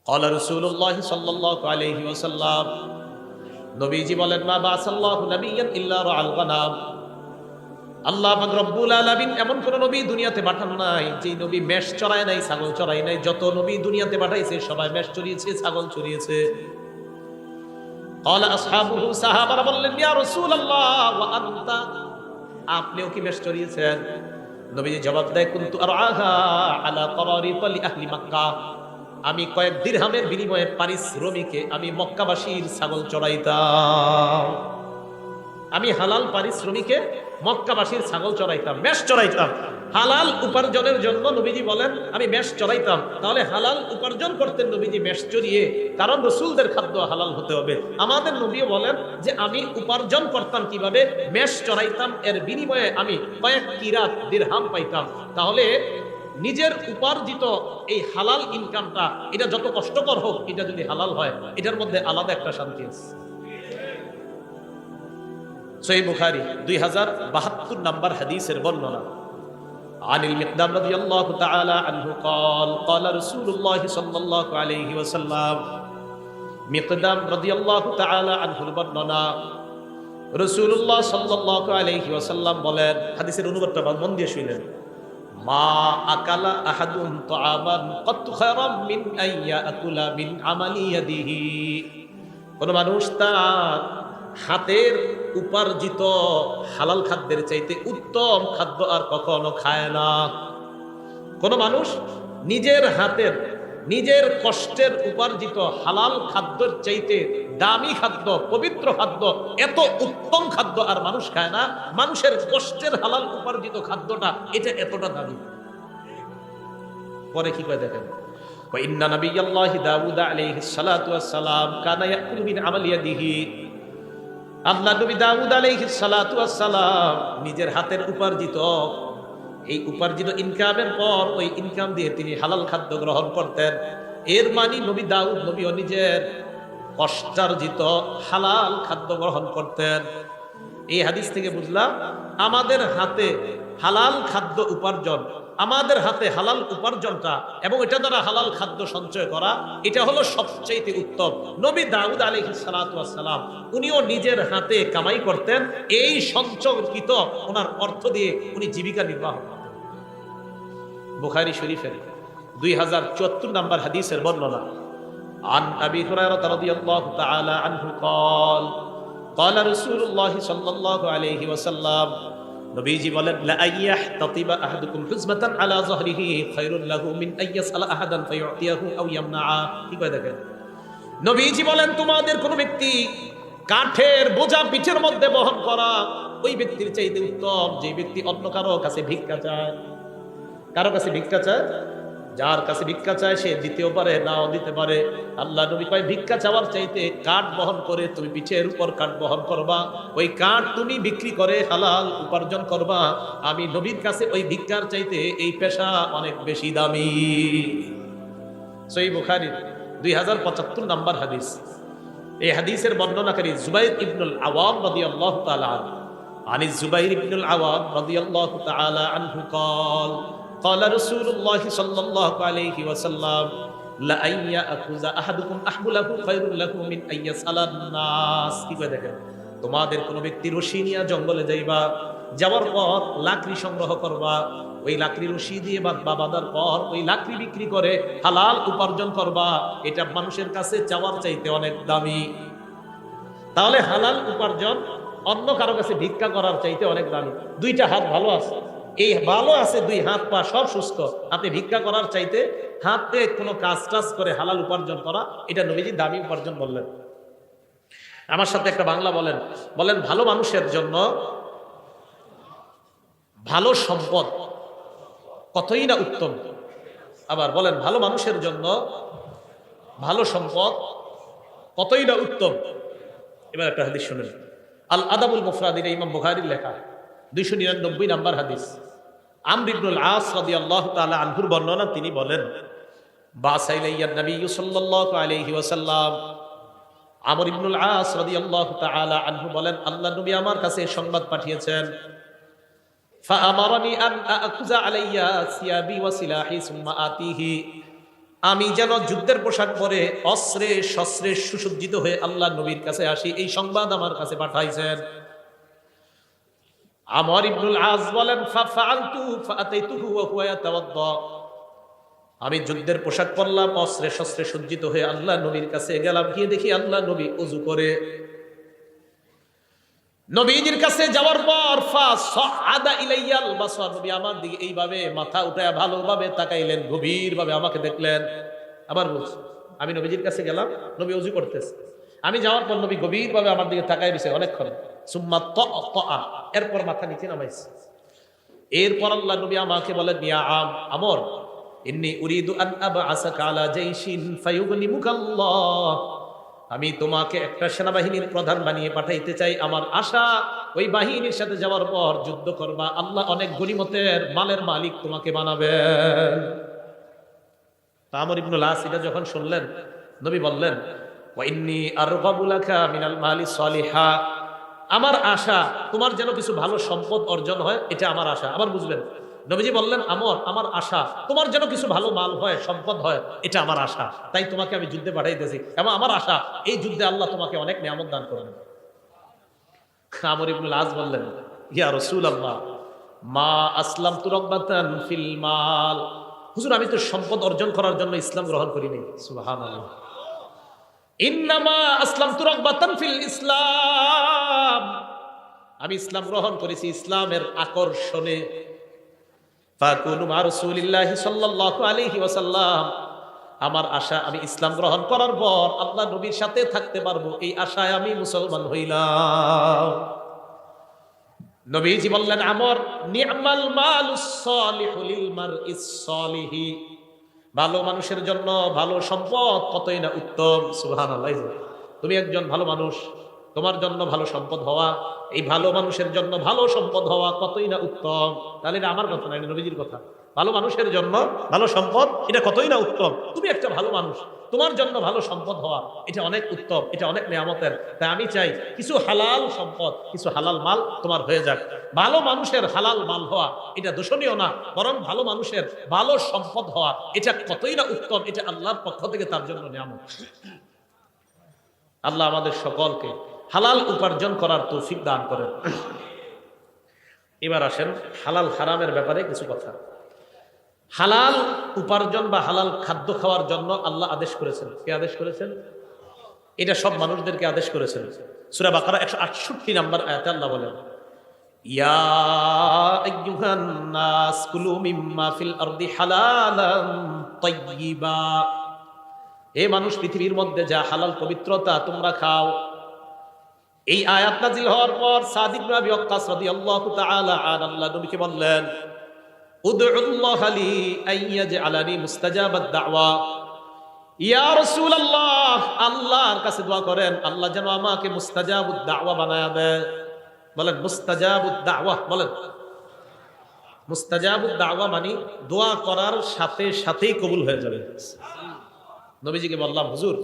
ক্বালা রাসূলুল্লাহ সাল্লাল্লাহু আলাইহি ওয়াসাল্লাম, নবীজি বলেন, মা বাসাল্লাহু নাবিয়্যান ইল্লা রাআল গানাম। আল্লাহ পাক রব্বুল আলামিন এমন কোন নবী দুনিয়াতে পাঠান নাই যে নবী মেষ চড়ায় নাই, ছাগল চড়ায় নাই। যত নবী দুনিয়াতে পাঠাইছে সবাই মেষ চড়িয়েছে, ছাগল চড়িয়েছে। ক্বালা আসহাবুহু, সাহাবারা বললেন, ইয়া রাসূলুল্লাহ ওয়া আনতা, আপনিও কি মেষ চড়িয়েছেন? নবীজি জবাব দেয়, কুনতু আরআহা আলা করারিত লি আহলি মক্কাহ, আমি কয়েক দিরহামের বিনিময়ে পারিশ্রমিকে আমি মক্কাবাসীর ছাগল চড়াইতাম। আমি হালাল পারিশ্রমিকে মক্কাবাসীর ছাগল চড়াইতাম, মেষ চড়াইতাম। হালাল উপার্জনের জন্য নবীজি বলেন আমি মেষ চড়াইতাম। তাহলে হালাল উপার্জন করতেন নবীজি মেষ চড়িয়ে, কারণ রাসূলদের খাদ্য হালাল হতে হবে। আমাদের নবীও বলেন যে আমি উপার্জন করতাম কিভাবে? মেষ চড়াইতাম, এর বিনিময়ে আমি কয়েক কিরাত দিরহাম পাইতাম। তাহলে নিজের উপার্জিত এই হালাল ইনকামটা, এটা যত কষ্টকর হোক, এটা যদি হালাল হয়, এটার মধ্যে আলাদা একটা শান্তি আছে। সহিহ বুখারী 2072 নম্বর হাদিসের বর্ণনা। আনিল মিকদাম রাদিয়াল্লাহু তাআলা আনহু قال قال رسول الله صلى الله عليه وسلم, মিকদাম রাদিয়াল্লাহু তাআলা আনহুর বর্ণনা, রাসূলুল্লাহ সাল্লাল্লাহু আলাইহি ওয়াসাল্লাম বলেন, হাদিসের অনুবাদটা মন দিয়ে শুনেন, মা আকালা আহাদুন তাআমান কত খায়রাম মিন আইয়া আকুলা মিন আমালি ইয়াদিহি, কোন মানুষ তার হাতের উপার্জিত হালাল খাদ্যের চাইতে উত্তম খাদ্য আর কখনো খায় না। কোন মানুষ নিজের হাতের, নিজের কষ্টের উপার্জিত হালাল খাদ্যের চাইতে দামি খাদ্য, পবিত্র খাদ্য, এত উত্তম খাদ্য আর মানুষ খায় না। মানুষের কষ্টের হালাল উপার্জিত খাদ্যটা এটা এতটা দামি। পরে কি কয় দেখেন, ইন্না নাবিয়াল্লাহি দাউদ আলাইহিস সালাতু ওয়াস সালাম কানা ইয়াকুলু মিন আমালি ইয়াদিহি, আল্লাহ নবী দাউদ আলাইহিস সালাতু ওয়াস সালাম নিজের হাতের উপার্জিত, এই উপার্জিত ইনকামের পর ওই ইনকাম দিয়ে তিনি হালাল খাদ্য গ্রহণ করতেন। এর মানে নবী দাউদ নবীও নিজের কষ্টার্জিত হালাল খাদ্য গ্রহণ করতেন। এই হাদিস থেকে বুঝলাম আমাদের হাতে হালাল খাদ্য উপার্জন, আমাদের হাতে হালাল উপার্জনটা এবং এটা দ্বারা হালাল খাদ্য সঞ্চয় করা, এটা হলো সবচেয়ে উত্তম। নবী দাউদ আলাইহিস সালাতু ওয়াস সালাম উনিও নিজের হাতে কামাই করতেন, এই সঞ্চয়কৃত ওনার অর্থ দিয়ে উনি জীবিকা নির্বাহ করতেন। বুখারী শরীফের 2074 নম্বর হাদিসের বর্ণনা। আন আবি হুরায়রা রাদিয়াল্লাহু তাআলা আনহু قال قال رسول الله صلى الله عليه وسلم, নবীজি বলেন, লা আইয়াহতাতিবা আহাদুকুম হুজমাতান আলা যহরিহি খায়রুল লাহু মিন আইয়াসআলা আহাদান ফায়ুতিয়াহু আও ইয়ামনাআ। কি কয় দেখেন, নবীজি বলেন তোমাদের কোন ব্যক্তি কাঠের বোঝা পিঠের মধ্যে বহন করা ওই ব্যক্তির চাইতে উত্তম যে ব্যক্তি অন্য কারো কাছে ভিক্ষা চায়। কারো কাছে ভিক্ষা চায়, যার কাছে ভিক্ষা চায় সে দিতেও পারে, নাও দিতে পারে। আল্লাহ নবী কয় ভিক্ষা চাওয়ার চাইতে কাঠ বহন করে তুমি পিঠের উপর কাঠ বহন করবা, ওই কাঠ তুমি বিক্রি করে হালাল উপার্জন করবা। আমি নবীর কাছে ওই ভিক্ষার চাইতে এই পেশা অনেক বেশি দামি। সহিহ বুখারী 2075 নম্বর হাদিস। এই হাদিসের বর্ণনাকারী জুবাইর ইবনুল আওয়াম রাদিয়াল্লাহু তাআলা আনহু। আনি জুবাইর ইবনুল আওয়াম রাদিয়াল্লাহু তাআলা আনহু قال قال رسول الله صلى الله عليه وسلم, لا أن يأخذ أحدكم أحبله خير له من أن يسأل الناس। কি কয় দেখেন, তোমাদের কোন ব্যক্তি রশি নিয়ে জঙ্গলে যাইবা, যাওয়ার পর লাকড়ি সংগ্রহ করবা, ওই লাকড়ি রশি দিয়ে বাঁধার পর ওই লাকড়ি বিক্রি করে হালাল উপার্জন করবা, এটা মানুষের কাছে চাওয়ার চাইতে অনেক দামি। তাহলে হালাল উপার্জন অন্য কারো কাছে ভিক্ষা করার চাইতে অনেক দামি। দুইটা হাত ভালো আছে, এই ভালো আছে, দুই হাত পা সব সুস্থ, আপনি ভিক্ষা করার চাইতে হাতে কোনো কাজ টাজ করে হালাল উপার্জন করা, এটা নবীজি দামি উপার্জন বললেন। আমার সাথে একটা বাংলা বলেন, বলেন ভালো মানুষের জন্য ভালো সম্পদ কতই না উত্তম। আবার বলেন ভালো মানুষের জন্য ভালো সম্পদ কতই না উত্তম। এবার একটা হাদিস শুনেন, আল আদাবুল মুফরাদ, এটা ইমাম বুখারীর লেখা, 299 নম্বর হাদিস। আমর ইবনুল আস রাদিয়াল্লাহু তাআলা আনহুর বর্ণনা, তিনি বলেন, বাসাইলাইয়া নবী সাল্লাল্লাহু আলাইহি ওয়াসাল্লাম, আমর ইবনুল আস রাদিয়াল্লাহু তাআলা আনহু বলেন, আল্লাহ নবী আমার কাছে সংবাদ পাঠিয়েছেন, ফাআমারানি আন আকুযা আলাইয়া সিয়াবি ওয়া সিলাহি সুম্মা আতিহি, আমি যেন যুদ্ধের পোশাক পরে অস্ত্রে শস্ত্রে সুসজ্জিত হয়ে আল্লাহ নবীর কাছে আসি, এই সংবাদ আমার কাছে পাঠাইছেন। আমর ইবনুল আস বলেন, ফাফআলতু ফাআতাইতুহু ওয়া হুয়া ইয়াতাওয়াদ্দা, আমি যুদ্ধের পোশাক পরলাম, অস্ত্রে শস্ত্রে সজ্জিত হয়ে আল্লাহ নবীর কাছে গেলাম, গিয়ে দেখি আল্লাহ নবী ওযু করে। নবীজির কাছে যাওয়ার পর ফাসআদা ইলাইয়াল বাসার, নবী আমার দিকে এইভাবে মাথা উঠায় ভালোভাবে তাকাইলেন, গভীরভাবে আমাকে দেখলেন। আবার বলছি, আমি নবীজির কাছে গেলাম, নবী ওযু করতেছে, আমি যাওয়ার পর নবী গভীরভাবে আমার দিকে তাকাই দিয়েছে অনেকক্ষণ। সুম্মা তাআ, এরপর মাথা নিচে নামাইছে। এরপর আল্লাহ নবী আমাকে বলেন, ইয়া আমর, ইন্নী উরিদু আন আবআসাকা আলা জাইশিন ফায়ুগনিমুকাল্লাহ, আমি তোমাকে একটা সেনাবাহিনীর প্রধান বানিয়ে পাঠাইতে চাই। আমার আশা ওই বাহিনীর সাথে যাওয়ার পর যুদ্ধ করবা, আল্লাহ অনেক গনিমতের মালের মালিক তোমাকে বানাবেন। আমর ইবনুল আস এটা যখন শুনলেন, নবী বললেন, ওয়া ইন্নী আরগাবু লাকা মিনাল মালি সলিহা, আমার আশা তোমার যেন কিছু ভালো সম্পদ অর্জন হয়, এটা আমার আশা। আবার বুঝলেন, নবীজি বললেন, আমর, আমার আশা তোমার যেন কিছু ভালো মাল হয়, সম্পদ হয়, এটা আমার আশা, তাই তোমাকে আমি যুদ্ধে পাঠাইতেছি, এবং আমার আশা এই যুদ্ধে আল্লাহ তোমাকে অনেক নিয়ামত দান করবেন। আমর ইবনুল আস বললেন, ইয়া রাসূলুল্লাহ, মা আসলামতু রাগবাতান ফিল মাল, হুজুর আমি তো সম্পদ অর্জন করার জন্য ইসলাম গ্রহণ করিনি। সুবহানাল্লাহ। ইন্নামা আসলামতু রাগবাতান ফিল ইসলাম, আমি ইসলাম গ্রহণ করেছি ইসলামের আকর্ষণে। ফাকুনু মা রাসূলিল্লাহি সাল্লাল্লাহু আলাইহি ওয়াসাল্লাম, আমার আশা আমি ইসলাম গ্রহণ করার পর আল্লাহ নবীর সাথে থাকতে পারবো, এই আশায় আমি মুসলমান হইলাম। নবীজি বললেন, আমর, নি'মাল মালুস সালিহু লিল মারইস সালিহি, ভালো মানুষের জন্য ভালো সম্পদ কতই না উত্তম। সুবহানাল্লাহ। তুমি একজন ভালো মানুষ, তোমার জন্য ভালো সম্পদ হওয়া, এই ভালো মানুষের জন্য ভালো সম্পদ হওয়া কতই না উত্তম। তাহলে এটা আমার কথা না, এটা নবীজির কথা। ভালো মানুষের জন্য ভালো সম্পদ, এটা কতই না উত্তম। তুমি একটা ভালো মানুষ, তোমার জন্য ভালো সম্পদ হওয়া, এটা অনেক উত্তম, এটা অনেক নিয়ামতের। তাই আমি চাই কিছু হালাল সম্পদ, কিছু হালাল মাল তোমার হয়ে যাক। ভালো মানুষের হালাল মাল হওয়া এটা দূষণীয় না, বরং ভালো মানুষের ভালো সম্পদ হওয়া এটা কতই না উত্তম, এটা আল্লাহর পক্ষ থেকে তার জন্য নিয়ামত। আল্লাহ আমাদের সকলকে হালাল উপার্জন করার তৌফিক দান করেন। এবার আসেন হালাল হারামের ব্যাপারে কিছু কথা। হালাল উপার্জন বা হালাল খাদ্য খাওয়ার জন্য আল্লাহ আদেশ করেছেন। কে আদেশ করেছেন? এটা সব মানুষদেরকে আদেশ করেছেন। সূরা বাকারা 168 নম্বর আয়াতে আল্লাহ বলেন, ইয়া আইয়ুহান নাস কুলু মিম্মা ফিল আরদি হালালান তাইয়্যিবা, হে মানুষ, পৃথিবীর মধ্যে যা হালাল পবিত্রতা তোমরা খাও। এই আয়াত নাযিল হওয়ার পর সাদ ইবনে আবি ওয়াক্কাস রাদিয়াল্লাহু তাআলা আন আল্লাহ নবীকে বললেন, উদউল্লাহ লি আইয়াজআলানি মুস্তাজাবাদ দাওয়া, ইয়া রাসূলুল্লাহ, আল্লাহর কাছে দোয়া করেন আল্লাহ যেন আমাকে মুস্তাজাবুদ দাওয়া বানায়া দেয়। বলেন মুস্তাজাবুদ দাওয়া, বলেন। মুস্তাজাবুদ দাওয়া মানে দোয়া করার সাথে সাথেই কবুল হয়ে যাবে। নবীজিকে বললাম, হুজুর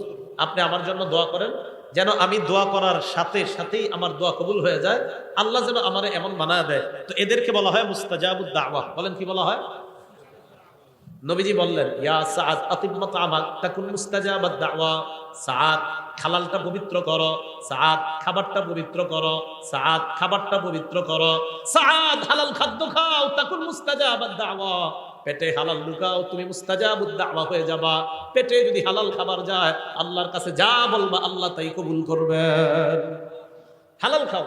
আপনি আমার জন্য দোয়া করেন যেন আমি দোয়া করার সাথে সাথেই আমার দোয়া কবুল হয়ে যায়, আল্লাহ যেন আমারে এমন বানায় দেয়। তো এদেরকে বলা হয় মুস্তাজাবুদ দাওয়া। বলেন কি বলা হয়? নবীজি বললেন, ইয়া সাআদ আতিব মাতআমাক তাকুন মুস্তাজাবাদ দাওয়া, সাআদ হালালটা পবিত্র করো, সাআদ খাবারটা পবিত্র করো, সাআদ খাবারটা পবিত্র করো, সাআদ হালাল খাদ্য খাও, তাকুন মুস্তাজাবাদ দাওয়া, পেটে হালাল লুকাও, তুমি মুস্তাজাবুদ দাওয়া হয়ে যাবা। পেটে যদি হালাল খাবার যায়, আল্লাহর কাছে যা বলবা আল্লাহ তাই কবুল করবেন। হালাল খাও,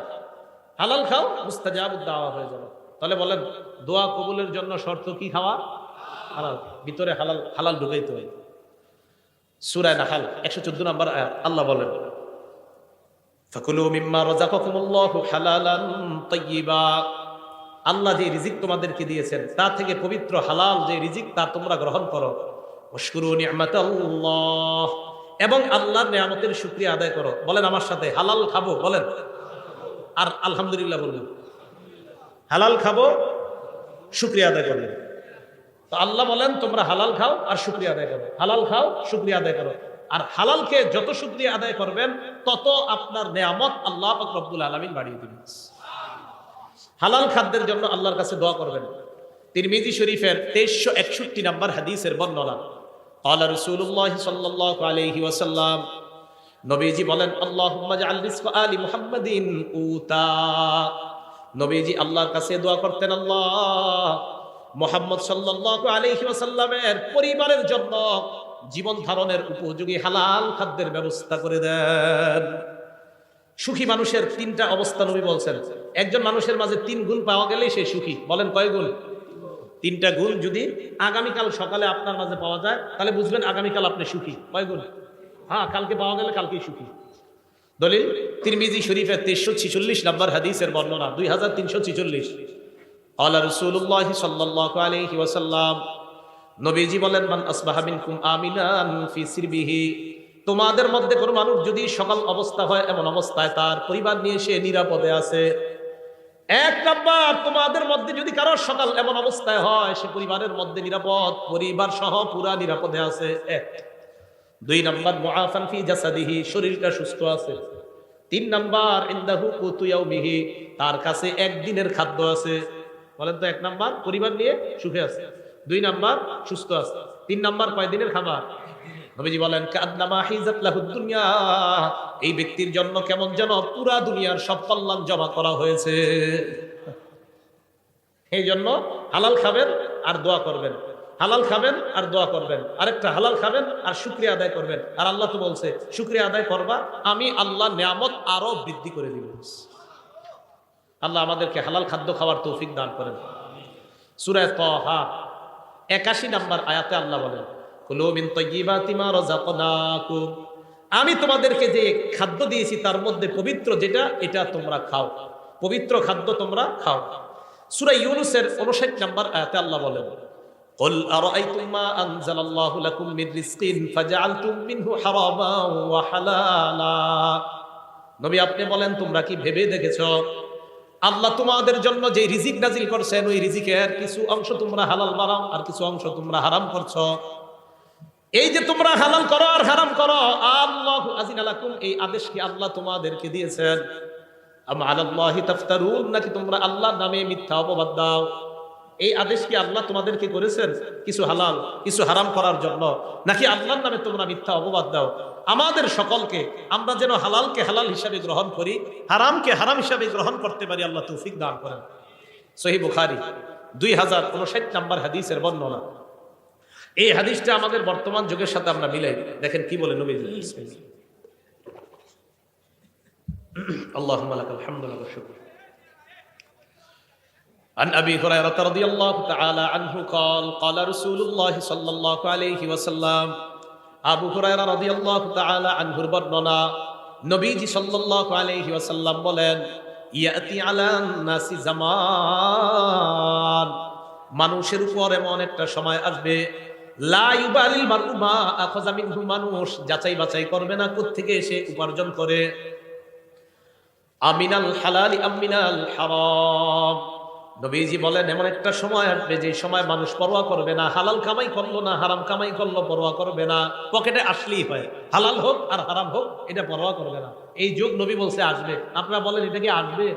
হালাল খাও, মুস্তাজাবুদ দাওয়া হয়ে যাবে। তাহলে বলেন দোয়া কবুলের জন্য শর্ত কি? খাওয়া হালাল, ভিতরে হালাল, হালাল ঢুকাইতে হয়। সূরা নাহল 114 নম্বর আয়াত আল্লাহ বলেন, ফাকুলু মিম্মা রাযাকাকুমুল্লাহু হালালান তাইয়্যিবা, আল্লাহ যে রিজিক তোমাদেরকে দিয়েছেন তা থেকে পবিত্র হালাল যে রিজিক তা তোমরা গ্রহণ করো। ওয়াশকুরু নি'মাতাল্লাহ, এবং আল্লাহর নিয়ামতের শুকরিয়া আদায় করো। বলেন আমার সাথে, হালাল খাবো, বলেন, আর আলহামদুলিল্লাহ বলবেন। হালাল খাবো, শুকরিয়া আদায় করবেন। তো আল্লাহ বলেন তোমরা হালাল খাও আর শুকরিয়া আদায় করো, হালাল খাও, শুকরিয়া আদায় করো। আর হালালকে যত শুকরিয়া আদায় করবেন তত আপনার নিয়ামত আল্লাহ পাক রব্বুল আলামিন বাড়িয়ে দিবেন। হালাল খাদ্যের জন্য আল্লাহর কাছে দোয়া করবেন। তিরমিজি শরীফের 2361 নম্বর হাদিসের বর্ণনা, ক্বালা রাসূলুল্লাহ সাল্লাল্লাহু আলাইহি ওয়াসাল্লাম, নবীজি বলেন, আল্লাহুম্মা জাআল রিজকা আলি মুহাম্মাদিন কুতা। নবীজি আল্লাহর কাছে দোয়া করতেন, আল্লাহ মুহাম্মদ সাল্লাল্লাহু আলাইহি ওয়াসাল্লামের পরিবারের জন্য জীবন ধারণের উপযোগী হালাল খাদ্যের ব্যবস্থা করে দেন। সুখী মানুষের তিনটা অবস্থা নবী বলছেন। একজন মানুষের মাঝে তিন গুণ পাওয়া গেলেই সে সুখী। বলেন কয় গুণ? তিনটা গুণ যদি আগামীকাল সকালে আপনার মাঝে পাওয়া যায় তাহলে বুঝবেন আগামীকাল আপনি সুখী। কয় গুণ? হ্যাঁ, কালকে পাওয়া গেলে কালকেই সুখী। দলিল তিরমিজি শরীফের 346 নম্বর হাদিসের বর্ণনা, 2346। ক্বালা রাসূলুল্লাহ সাল্লাল্লাহু আলাইহি ওয়াসাল্লাম, নবীজি বলেন, মান আসবাহা মিনকুম আমিনান ফি সিরবিহি, তোমাদের মধ্যে কোনো মানুষ যদি সকাল অবস্থা হয় এমন অবস্থায় তার পরিবার নিয়ে সে নিরাপদে আছে। এক নাম্বার, তোমাদের মধ্যে যদি কারোর সকাল এমন অবস্থায় হয় সে পরিবারের মধ্যে নিরাপদ, পরিবার সহ পুরা নিরাপদে আছে। এক। দুই নাম্বার, মুআফান ফি জাসাদিহি, শরীরটা সুস্থ আছে। তিন নাম্বার, ইনদাহু কুতু ইয়াউমিহি, তার কাছে একদিনের খাদ্য আছে। বলেন তো, এক নাম্বার পরিবার নিয়ে সুখে আছে, দুই নাম্বার সুস্থ আছে, তিন নাম্বার কয়দিনের খাবার? নবীজি বলেন, কান্নামা হিজাত লাহুদ দুনিয়া, এই ব্যক্তির জন্য কেমন যেন পুরা দুনিয়ার সব কল্যাণ জমা করা হয়েছে। এই জন্য হালাল খাবেন আর দোয়া করবেন, হালাল খাবেন আর দোয়া করবেন, আরেকটা হালাল খাবেন আর শুকরিয়া আদায় করবেন। আর আল্লাহ তো বলছে শুকরিয়া আদায় করবা, আমি আল্লাহ নিয়ামত আরো বৃদ্ধি করে দিব। আল্লাহ আমাদেরকে হালাল খাদ্য খাওয়ার তৌফিক দান করেন। সূরা তাহা 81 নম্বর আয়াতে আল্লাহ বলেন, কুলু মিন তাইয়্যিবাতি মা রাযাকনাকুম, আমি তোমাদেরকে যে খাদ্য দিয়েছি তার মধ্যে পবিত্র যেটা, এটা তোমরা খাও, পবিত্র খাদ্য তোমরা খাও। সূরা ইউনূসের 59 নম্বর আয়াতে আল্লাহ বলেন, কুল আরাআইতুম মা আনজালাল্লাহু লাকুম মির রিজকিন ফাজআলতুম মিনহু হারামান ওয়া হালালা, নবী আপনি বলেন তোমরা কি ভেবে দেখেছো আল্লাহ তোমাদের জন্য যে রিজিক নাজিল করছেন ওই রিজিকের কিছু অংশ তোমরা হালাল বানাও আর কিছু অংশ তোমরা হারাম করছো। এই যে তোমরা হালাল করো আর হারাম করো, আল্লাহু আযিনা লাকুম, এই আদেশ কি আল্লাহ তোমাদেরকে দিয়েছেন? আম আলাল্লাহি তাফতারুন, নাকি তোমরা আল্লাহর নামে মিথ্যা অপবাদ দাও? এই আদেশ কি আল্লাহ তোমাদেরকে করেছেন কিছু হালাল কিছু হারাম করার জন্য, নাকি আল্লাহর নামে তোমরা মিথ্যা অপবাদ দাও? আমাদের সকলকে আমরা যেন হালালকে হালাল হিসাবে গ্রহণ করি, হারামকে হারাম হিসাবে গ্রহণ করতে পারি, আল্লাহ তৌফিক দান করেন। সহিহ বুখারী 2059 নম্বর হাদিসের বর্ণনা। এই হাদিসটা আমাদের বর্তমান যুগের সাথে আমরা মিলাই দেখেন কি বলে নবী। আল্লাহুম্মা লাকাল হামদু ওয়া শুকর। عن أبي هريرة رضي الله تعالى عنه قال قال رسول الله صلى الله عليه وسلم, আবু হুরায়রা রাদিয়াল্লাহু তাআলা আনহুর বর্ণনা, নবীজি সাল্লাল্লাহু আলাইহি ওয়াসাল্লাম বলেন, ইয়াতি আলান নাসি জামান, মানুষের উপর এমন একটা সময় আসবে, লা ইউবালিল মারউ মা আখাযা মিনহু, মানুষ যাচাই বাছাই করবে না কোত্থেকে সে উপার্জন করে, আমিনাল হালালি আমিনাল হারাম। নবীজি বলেন এমন একটা সময় আসবে যে সময় মানুষ পরোয়া করবে না, হালাল কামাই করলো না হারাম কামাই করলো পরোয়া করবে না, পকেটে আসলেই হয়, হালাল হোক আর হারাম হোক এটা পরোয়া করবে না। এই যুগ নবী বলছে আসবে, আপনারা বলেন এটা কি আসবে?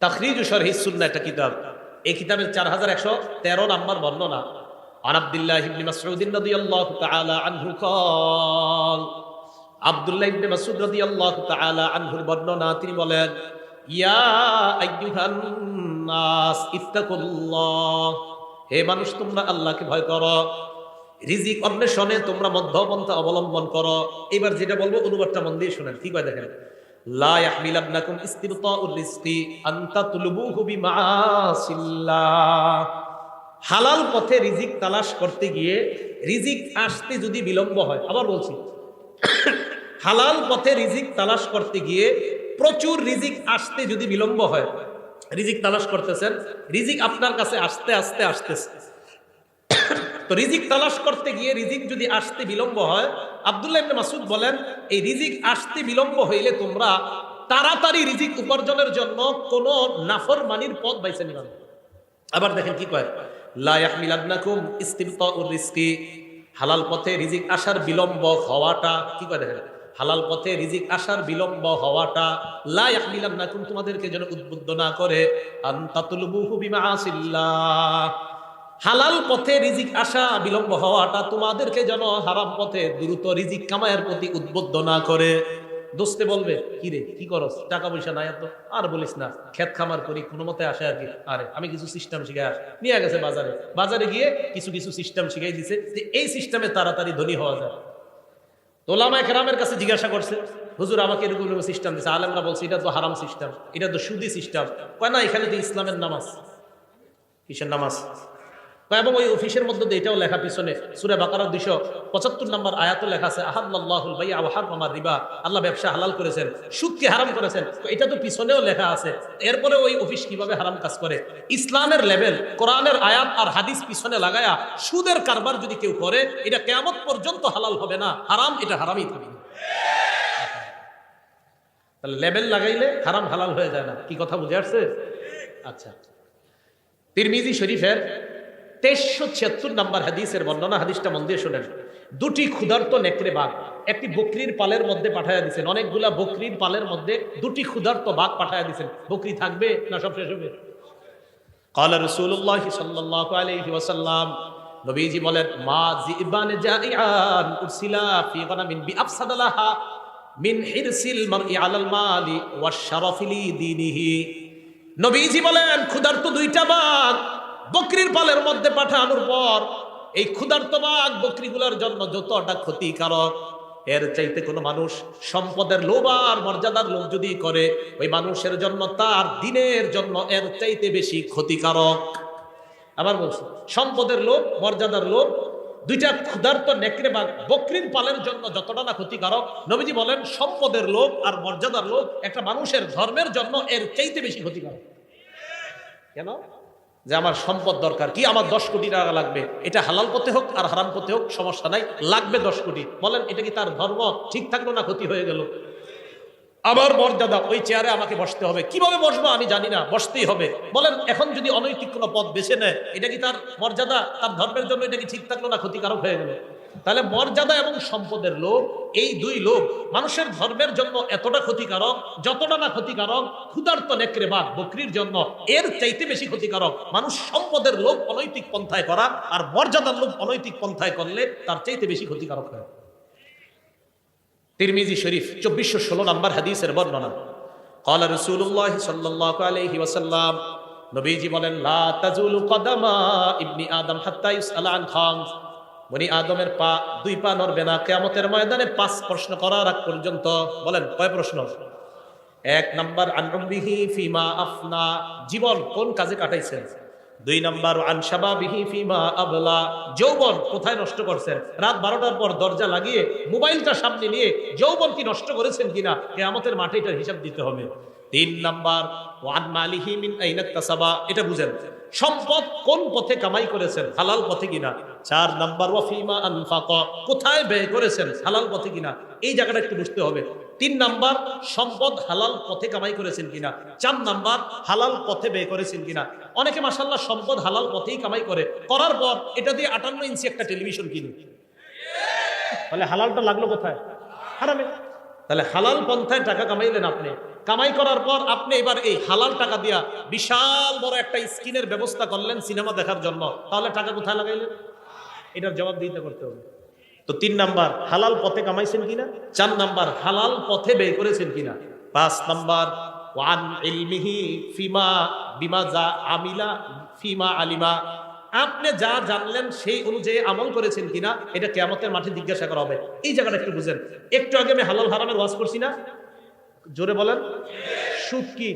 তাখরিজু শারহিস সুন্নাহ একটা কিতাব, এই কিতাবের 4113 নম্বর বর্ণনা। আন আব্দুল্লাহ ইবনে মাসউদ রাদিয়াল্লাহু তাআলা আনহু قال, আব্দুল্লাহ ইবনে মাসউদ রাদিয়াল্লাহু তাআলা আনহুর বর্ণনা, তিনি বলেন, ইয়া আইয়ুহান নাস ইত্তাকুল্লাহ, হে মানুষ তোমরা আল্লাহকে ভয় করো, রিজিক অন্বেষণে তোমরা মধ্যপন্থা অবলম্বন করো। এবার যেটা বলবো অনুবাদটা মন দিয়ে শুনেন, কি কয় দেখেন, লা ইয়াহমিলান্নাকুম ইস্তিবতাউর রিজকি আন তাতলুবুহু বিমাআসিল্লাহ, হালাল পথে রিজিক তালাশ করতে গিয়ে রিজিক আসতে যদি বিলম্ব হয়, আবার বলছি হালাল পথে রিজিক তালাশ করতে গিয়ে প্রচুর রিজিক আসতে যদি বিলম্ব হয়, রিজিক তালাশ করতেছেন, রিজিক আপনার কাছে আসতে আসতে আসতেছে, তো রিজিক তালাশ করতে গিয়ে রিজিক যদি আসতে বিলম্ব হয়, আব্দুল্লাহ ইবনে মাসউদ বলেন এই রিজিক আসতে বিলম্ব হইলে তোমরা তাড়াতাড়ি রিজিক উপার্জনের জন্য কোন নাফরমানির পথ বাইছে নিবা। আবার দেখেন কি কয়, লা ইয়াহমিলান্নাকুম ইস্তিবতাউর রিজকি, হালাল পথে রিজিক আসার বিলম্ব হওয়াটা, কি কয় দেখেন, হালাল পথে রিজিক আসার বিলম্ব হওয়াটা, লা ইয়াহমিলান্নাকুম তোমাদেরকে যেন উদ্বুদ্ধ না করে, আন তাতলুবুহু বিমাআসিল্লাহ, হালাল পথে রিজিক আসা বিলম্ব হওয়াটা তোমাদেরকে যেন হারাম পথে দ্রুত রিজিক কামায়ের প্রতি উদ্বুদ্ধ না করে। দোস্তে বলবে কি রে কি করস, টাকা পয়সা নাই এত, আর বলিস না, ক্ষেত খামার করি কোনো মতে আসে আর কি। আরে আমি কিছু সিস্টেম শিখে নিয়ে গেছে বাজারে, বাজারে গিয়ে কিছু কিছু সিস্টেম শিখাই দিছে যে এই সিস্টেমে তাড়াতাড়ি ধনী হওয়া যায়। ওলামা কেরামের কাছে জিজ্ঞাসা করছে, হুজুর আমাকে এরকম সিস্টেম দিচ্ছে। আলেমরা বলছে এটা তো হারাম সিস্টেম, এটা তো সুদি সিস্টেম। কয় না, এখানে তো ইসলামের নামাজ। কিসের নামাজ? এবং ওই অফিসের মধ্যে এটাও লেখা, পিছনে সূরা বাকারার 275 নম্বর আয়াতে লেখা আছে আহাল্লাহুল বাই'a ওয়া হারামার রিবা, আল্লাহ ব্যবসা হালাল করেছেন, সুদকে হারাম করেছেন। এটা তো পিছনেও লেখা আছে। এরপরে ওই অফিস কিভাবে হারাম কাজ করে? ইসলামের লেভেল, কোরআনের আয়াত আর হাদিস পিছনে লাগায়া সুদের কারবার যদি কেউ করে, এটা কিয়ামত পর্যন্ত হালাল হবে না, হারাম, এটা হারামই থাকবে। তাহলে লেভেল লাগাইলে হারাম হালাল হয়ে যায় না। কি কথা বুঝে আসছে? আচ্ছা, তিরমিজি শরীফের 2376 নম্বর হাদিসের বর্ণনা, হাদিসটা মন দিয়ে শুনেন। দুটি ক্ষুধার্ত নেকড়ে বাঘ একটি বকরির পালের মধ্যে পাঠায়া দিয়েছেন। অনেকগুলা বকরির পালের মধ্যে দুটি ক্ষুধার্ত বাঘ পাঠায়া দিয়েছেন। বকরি থাকবে না সব শেষ হবে? ক্বালা রাসূলুল্লাহ সাল্লাল্লাহু আলাইহি ওয়াসাল্লাম, নবীজি বলেন, মা যিবান জাইআন উরসিলা ফি গানামিন বিআফসাদা লাহা মিন হিরসিল মারই আলাল মালি ওয়াশ শারাফি লিদীনিহি। নবীজি বলেন, ক্ষুধার্ত দুইটা বাঘ বকরির পালের মধ্যে পাঠানোর পর এই ক্ষুধার্ত বাঘ বকরিগুলোর জন্য যতটা ক্ষতিকারক, এর চাইতে কোনো মানুষ সম্পদের লোভ আর মর্যাদার লোভ যদি করে, ওই মানুষের জন্য তার দিনের জন্য এর চাইতে বেশি ক্ষতিকারক। আবার বলছি, সম্পদের লোভ, মর্যাদার লোভ, দুইটা ক্ষুধার্ত নেকড়ে বাঘ বকরির পালের জন্য যতটা না ক্ষতিকারক, নবীজি বলেন সম্পদের লোভ আর মর্যাদার লোভ একটা মানুষের ধর্মের জন্য এর চাইতে বেশি ক্ষতিকারক। কেন? যে আমার সম্পদ দরকার, কি আমার 10 কোটি টাকা লাগবে, এটা হালাল পথে হোক আর হারাম পথে হোক সমস্যা নাই, লাগবে 10 কোটি। বলেন এটা কি তার ধর্ম ঠিক থাকলো না ক্ষতি হয়ে গেল? আমার মর্যাদা, ওই চেয়ারে আমাকে বসতে হবে, কিভাবে বসবো আমি জানি না, বসতেই হবে। বলেন এখন যদি অনৈতিক কোনো পথ বেছে নেয়, এটা কি তার মর্যাদা, তার ধর্মের জন্য এটা কি ঠিক থাকলো না ক্ষতিকারক হয়ে গেল? তাহলে মর্যাদা এবং সম্পদের লোভ, এই দুই লোভ মানুষের ধর্মের জন্য এতটা ক্ষতিকারক, যতটা না ক্ষতিকারক ক্ষুধার্ত নেকড়ে বাঘ বকরির জন্য এর চাইতে বেশি ক্ষতিকারক মানুষ সম্পদের লোভ অনৈতিক পন্থায় করা, আর মর্যাদার লোভ অনৈতিক পন্থায় করলে তার চাইতে বেশি ক্ষতিকারক হয়। তিরমিজি শরীফ 2416 নম্বর হাদিসের বর্ণনা, ক্বালা রাসূলুল্লাহ সাল্লাল্লাহু আলাইহি ওয়াসাল্লাম, নবীজি বলেন, লা তাজুলু কদামা ইবনি আদম হাত্তা ইউসআলা আন খামস, বনি আদমের পা, দুই পা নড়বে না কিয়ামতের ময়দানে 5 প্রশ্ন করার আগ পর্যন্ত। বলেন কয় প্রশ্ন? 1 নাম্বার আন উমরিহি ফিমা আফনা, জীবন কোন কাজে কাটাইছেন। 2 নাম্বার আন শাবাবিহি ফিমা আবলা, যৌবন কোথায় নষ্ট করছেন। রাত 12টার পর দরজা লাগিয়ে মোবাইলটা সামনে নিয়ে যৌবন কি নষ্ট করেছেন কিনা, কিয়ামতের মাঠে এটার হিসাব দিতে হবে। 3 নাম্বার ওয়ান মালিহি মিন আইনা তাসাবা, এটা বুঝেন, সম্পদ কোন পথে কামাই করেছেন, হালাল পথে কিনা। 4 নাম্বার ওয়া ফিমা আনফাকা, কোথায় ব্যয় করেছেন, হালাল পথে কিনা, এই জায়গাটা একটু বুঝতে হবে। 3 নাম্বার সম্পদ হালাল পথে কামাই করেছেন কিনা। 4 নাম্বার হালাল পথে ব্যয় করেছেন কিনা। অনেকে মাশাআল্লাহ সম্পদ হালাল পথেই কামাই করে, করার পর এটা দিয়ে 58 ইঞ্চি একটা টেলিভিশন কিনে। তাহলে হালালটা লাগলো কোথায়? হারামে। তাহলে হালাল পন্থায় টাকা কামাইলেন আপনি, কামাই করার পর আপনি এবার এই হালাল টাকা দিয়া বিশাল বড় একটা স্ক্রিনের ব্যবস্থা করলেন সিনেমা দেখার জন্য, তাহলে টাকা কোথায় লাগাইলেন? এটার জবাব দিতে করতে হবে। তো 3 নাম্বার হালাল পথে কামাইছেন কিনা। 4 নাম্বার হালাল পথে ব্যয় করেছেন কিনা। 5 নাম্বার ওয়ান ইলমিহি ফিমা বিমা যা আমিলা ফিমা আলিমা, আপনি যা জানলেন সেই অনুযায়ী আমল করেছেন কিনা, এটা কিয়ামতের মাঠে জিজ্ঞাসা করা হবে। এই জায়গাটা একটু বুঝেন। একটু আগে আমি হালাল হারামের ওয়াজ করছি না, জোরে বলেন। সুদ কি?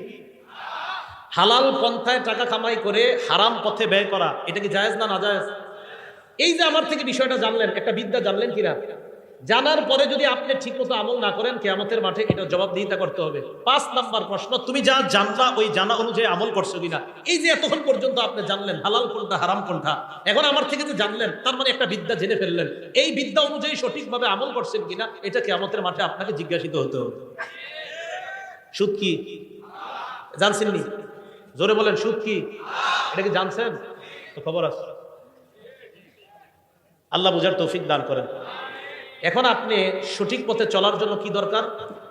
হালাল পন্থায় টাকা কামাই করে হারাম পথে ব্যয় করা, এটা কি জায়েজ না নাজায়েজ? এই যে আমার থেকে বিষয়টা জানলেন, একটা বিদ্যা জানলেন কিনা, জানার পরে যদি আপনি ঠিকমতো আমল না করেন, কিয়ামতের মাঠে এটা জবাবদিহিতা করতে হবে। 5 নাম্বার প্রশ্ন, তুমি যা জানলা ওই জানা অনুযায়ী আমল করছো কিনা। এই যে এতক্ষণ পর্যন্ত আপনি জানলেন হালাল কোনটা হারাম কোনটা, এখন আমার থেকে যে জানলেন তার মানে একটা বিদ্যা জেনে ফেললেন, এই বিদ্যা অনুযায়ী সঠিকভাবে আমল করছেন কিনা, এটা কিয়ামতের মাঠে আপনাকে জিজ্ঞাসিত হতে হবে। সুদ কি জানছেননি? জোরে বলেন, সুদ কি? এটা কি জানছেন? তো খবর আছে। আল্লাহ বুঝার তৌফিক দান করেন। এখন আপনি সঠিক পথে চলার জন্য কি দরকার?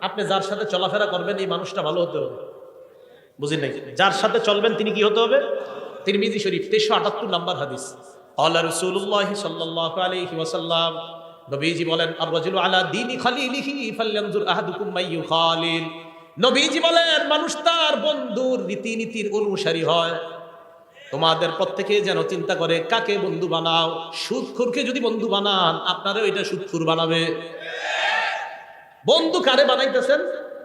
আপনি যার সাথে চলাফেরা করবেন এই মানুষটা ভালো হতে হবে। বুঝেন নাকি? যার সাথে চলবেন তিনি কি হতে হবে? তিরমিজি শরীফ 378 নম্বর হাদিস। আল্লাহ রাসূলুল্লাহ সাল্লাল্লাহু আলাইহি ওয়াসাল্লাম নবীজি বলেন, আর-রাজুলু আলা দীনি খালিলিহি ফালয়ানজুর আহাদুকুম মাইয়ু খালিল। নবীজি বলেন, মানুষ তার বন্ধুর রীতিনীতির অনুসারী হয়। তোমাদের প্রত্যেকে যেন চিন্তা করে কাকে বন্ধু বানাও। সুদখোরকে যদি বন্ধু বানান, আপনারও এটা সুদখোর বানাবে। বন্ধু কারে বানাইতেছেন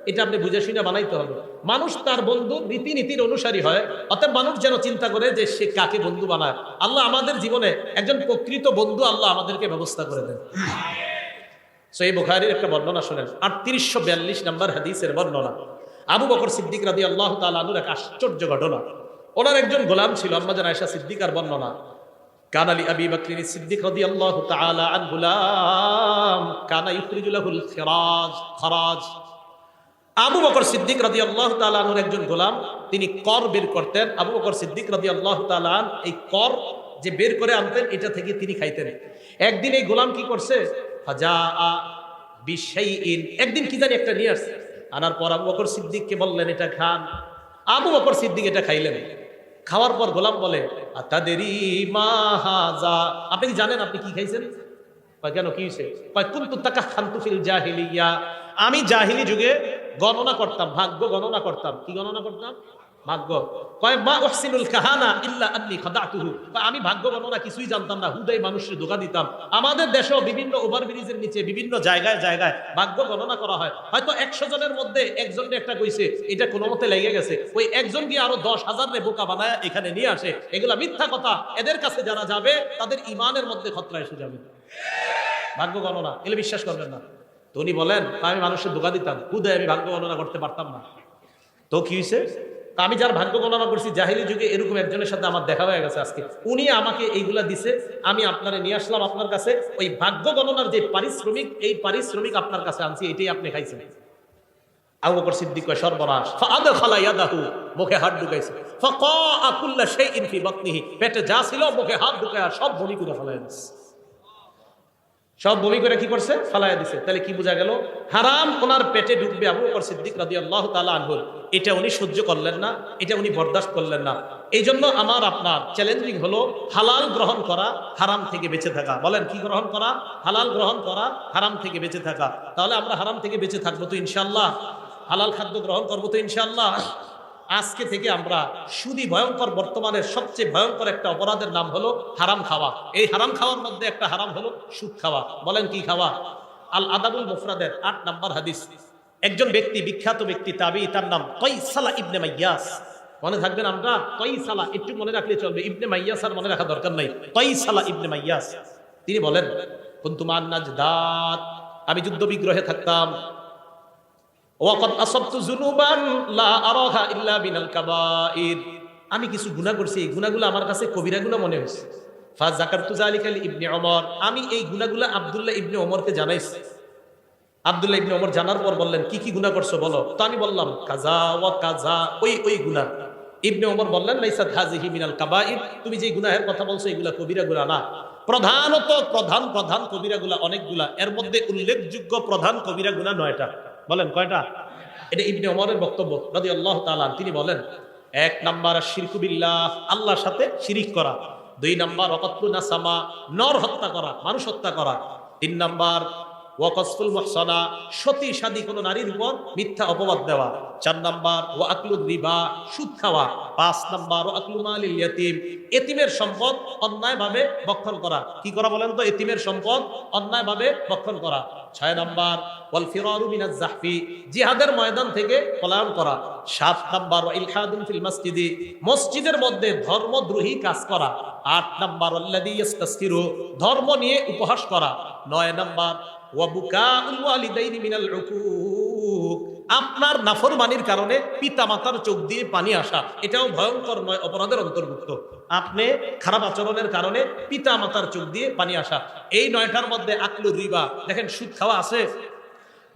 এটা আপনি বুঝে শুনে বানাইতে হবে। মানুষ তার বন্ধু রীতিনীতির অনুসারী হয়, অতএব মানুষ যেন চিন্তা করে যে সে কাকে বন্ধু বানায়। আল্লাহ আমাদের জীবনে একজন প্রকৃত বন্ধু আল্লাহ আমাদেরকে ব্যবস্থা করে দেন। সহিহ বুখারীর একটা বর্ণনা শুনেন, 3842 নম্বর হাদিসের বর্ণনা। আবু বকর সিদ্দিক রাদিয়াল্লাহু তাআলা আনহুর এক আশ্চর্য ঘটনা। ওনার একজন গোলাম ছিল, আম্মা জান আয়েশা সিদ্দিকার বর্ণনা। কানালি আবি বকর সিদ্দিক রাদিয়াল্লাহু তাআলা আন গুলাম কানা ইখরিজু লাহুল খরাজ। আবু বকর সিদ্দিক রাদিয়াল্লাহু তাআলা আনহুর একজন গোলাম, তিনি কর বের করতেন। আবু বকর সিদ্দিক রাদিয়াল্লাহু তাআলা আন এই কর যে বের করে আনতেন, এটা থেকে তিনি খাইতেন। একদিন এই গোলাম কি করছে, ফাজাআ বিশাইইন, একদিন কি জানি একটা নিয়ে আসছে। আনার পর আবু বকর সিদ্দিককে বললেন এটা খান। আবু বকর সিদ্দিক এটা খাইলেন। খাওয়ার পর গোলাম বলে, আতাদেরি মা হাযা, আপনি কি জানেন আপনি কি খাইছেন? কেন, কি হয়েছে? কুনতু তাকাখানতু ফিল জাহিলিয়া, আমি জাহিলি যুগে গণনা করতাম, ভাগ্য গণনা করতাম। কি গণনা করতাম? ভাগ্য। কয় মা উহসিনুল কাহানা ইল্লা আন্নী খাদাতুহু, আমি ভাগ্য গণনা কিছুই জানতাম না, হুদাই মানুষের ধোঁকা দিতাম। আমাদের দেশেও বিভিন্ন ওভারব্রিজের নিচে বিভিন্ন জায়গায় জায়গায় ভাগ্য গণনা করা হয়। হয়তো 100 জনের মধ্যে একজনকে একটা কইছে, এটা কোনো মতে লেগে গেছে, ওই একজন গিয়ে আরো 10,000 রে বোকা বানায় এখানে নিয়ে আসে। এগুলা মিথ্যা কথা। এদের কাছে যারা যাবে তাদের ইমানের মধ্যে খতরা এসে যাবে। ভাগ্য গণনা এগুলো বিশ্বাস করবেন না। তো উনি বলেন, আমি মানুষের ধোঁকা দিতাম, হুদাই আমি ভাগ্য গণনা করতে পারতাম না। তো কি হয়েছে? আমি যার ভাগ্য গণনা করছি জাহিলি যুগে, এরকম একজনের সাথে আমার দেখা হয়ে গেছে আজকে, উনি আমাকে এইগুলা দিছে, আমি আপনারে নিয়ে আসলাম আপনার কাছে। ওই ভাগ্য গণনার যে পারিশ্রমিক, এই পারিশ্রমিক আপনার কাছে আনছি, এটাই আপনি খাইছেন। আবু বকর সিদ্দিক কয় সর্বনাশ। ফাআদখালা ইয়াদাহু, মুখে হাত ঢুকাইছে। ফাকাআ কুল্লা শাইইন ফি বাতনিহি, পেটে যা ছিল মুখে হাত ঢুকায়া সব বমি করে ফেলায় দিছে। সব বমি করে কি করছে? ফালাইয়া দিছে। তাহলে কি বোঝা গেল? হারাম ওনার পেটে ঢুকবে। আবু বকর সিদ্দিক রাদিয়াল্লাহু তাআলা আনহু এটা উনি সহ্য করলেন না, এটা উনি বরদাস্ত করলেন না। এই জন্য আমার আপনার চ্যালেঞ্জিং হলো হালাল গ্রহণ করা, হারাম থেকে বেঁচে থাকা। বলেন কি গ্রহণ করা? হালাল গ্রহণ করা, হারাম থেকে বেঁচে থাকা। তাহলে আমরা হারাম থেকে বেঁচে থাকবো তো ইনশাআল্লাহ? হালাল খাদ্য গ্রহণ করবো তো ইনশাআল্লাহ? আজকে থেকে আমরা সুদী ভয়ঙ্কর, বর্তমানের সবচেয়ে ভয়ঙ্কর একটা অপরাধের নাম হলো হারাম খাওয়া। এই হারাম খাওয়ার মধ্যে একটা হারাম হলো সুদ খাওয়া। বলেন কি খাওয়া? আল আদাবুল মুফরাদের 8 নম্বর হাদিস। একজন ব্যক্তি, বিখ্যাত ব্যক্তি তাবী, তার নাম কয়সালা ইবনে মাইয়াস। মনে থাকবেন, আমরা কয়সালা একটু মনে রাখলে চলবে, ইবনে মাইয়াস আর মনে রাখা দরকার নাই। কয়সালা ইবনে মাইয়াস তিনি বলেন, কুনতু মান নাজদাত, আমি যুদ্ধ বিগ্রহে থাকতাম। ওয়াকাদ আসাবতু যুনুবান লা আরাহা ইল্লা বিনাল কাবাইর, আমি কিছু গুনাহ করছি, এই গুনাহগুলো আমার কাছে কবিরা গুনাহ মনে হয়েছে। ফা যাকারতু যালিকা লি ইবনে ওমর, আমি এই গুনাহগুলো আব্দুল্লাহ ইবনে ওমরকে জানাইছি। আব্দুল্লাহ ইবনে ওমর জানার পর বললেন, কি কি গুনাহ করছো বলো। তো আমি বললাম কাজা ওয়া কাজা, ওই গুনাহ। ইবনে ওমর বললেন, লাইসাত হাযিহি মিনাল কাবাইর, তুমি যে গুনাহের কথা বলছো এগুলা কবিরা গুনাহ না। প্রধানত প্রধান কবিরা গুনাহ অনেকগুলা, এর মধ্যে উল্লেখযোগ্য প্রধান কবিরা গুনাহ 9টা। বলেন কয়টা? এটা ইবনে ওমরের বক্তব্য রাদিয়াল্লাহু তাআলা। তিনি বলেন, 1 নাম্বার শিরকু বিল্লাহ, আল্লাহর সাথে শিরিক করা। 2 নাম্বার ওয়াকাতলু নাসামা, নর হত্যা করা, মানুষ হত্যা করা। 3 নাম্বার ওয়াকাসফুল মুহসানা, সতী সাদী কোনো নারীর উপর মিথ্যা অপবাদ দেওয়া। 4 নাম্বার ওয়া আকলুর রিবা, সুদ খাওয়া। 5 নাম্বার ওয়া আকলু মালিল ইয়াতীম, এতিমের সম্পদ অন্যায়ভাবে ভক্ষণ করা। কি করা বলেন তো? এতিমের সম্পদ অন্যায়ভাবে ভক্ষণ করা। 6 নাম্বার ওয়াল ফিরারু মিনাজ জাহফি, জিহাদের ময়দান থেকে পলায়ন করা। 7 নাম্বার ওয়া ইলহাদুন ফিল মসজিদি, মসজিদের মধ্যে ধর্মদ্রোহী কাজ করা। 8 নাম্বার আল্লাযী ইস্তাসকিরু, ধর্ম নিয়ে উপহাস করা। 9 নাম্বার ওয়া বুকাউল ওয়ালিদাইনি মিনাল উকুক, আপনার নাফরমানির কারণে পিতামাতার চোখ দিয়ে পানি আসা, এটাও ভয়ঙ্কর 9 অপরাধের অন্তর্ভুক্ত। আপনি খারাপ আচরণের কারণে পিতামাতার চোখ দিয়ে পানি আসা। এই 9টার মধ্যে আকলুর রিবা, দেখেন সুদ খাওয়া আছে।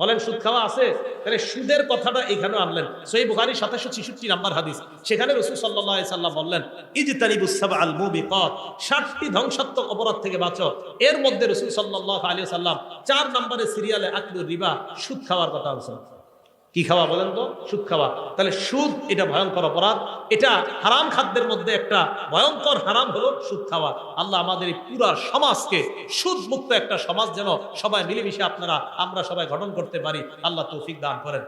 বলেন সুদ খাওয়া আছে? তাহলে সুদের কথাটা এখানে আনলেন। সহিহ বুখারী 766 নম্বর হাদিস, সেখানে রাসূল সাল্লাল্লাহু আলাইহি সাল্লাম বললেন, ইজতানিবুস সাবআল মুবিকাত, 7টি ধ্বংসাত্মক অপরাধ থেকে বাঁচো। এর মধ্যে রাসূল সাল্লাল্লাহু আলাইহি সাল্লাম 4 নম্বরে সিরিয়ালে আকলুর রিবা, সুদ খাওয়ার কথা বলেছেন। কি খাওয়া বলেন তো? সুদ খাওয়া। তাহলে সুদ এটা ভয়ঙ্কর অপরাধ, এটা হারাম খাদ্যের মধ্যে একটা ভয়ঙ্কর হারাম হলো সুদ খাওয়া। আল্লাহ আমাদের এই পুরা সমাজকে সুদ মুক্ত একটা সমাজ যেন সবাই মিলেমিশে আমরা সবাই গঠন করতে পারি, আল্লাহ তৌফিক দান করেন।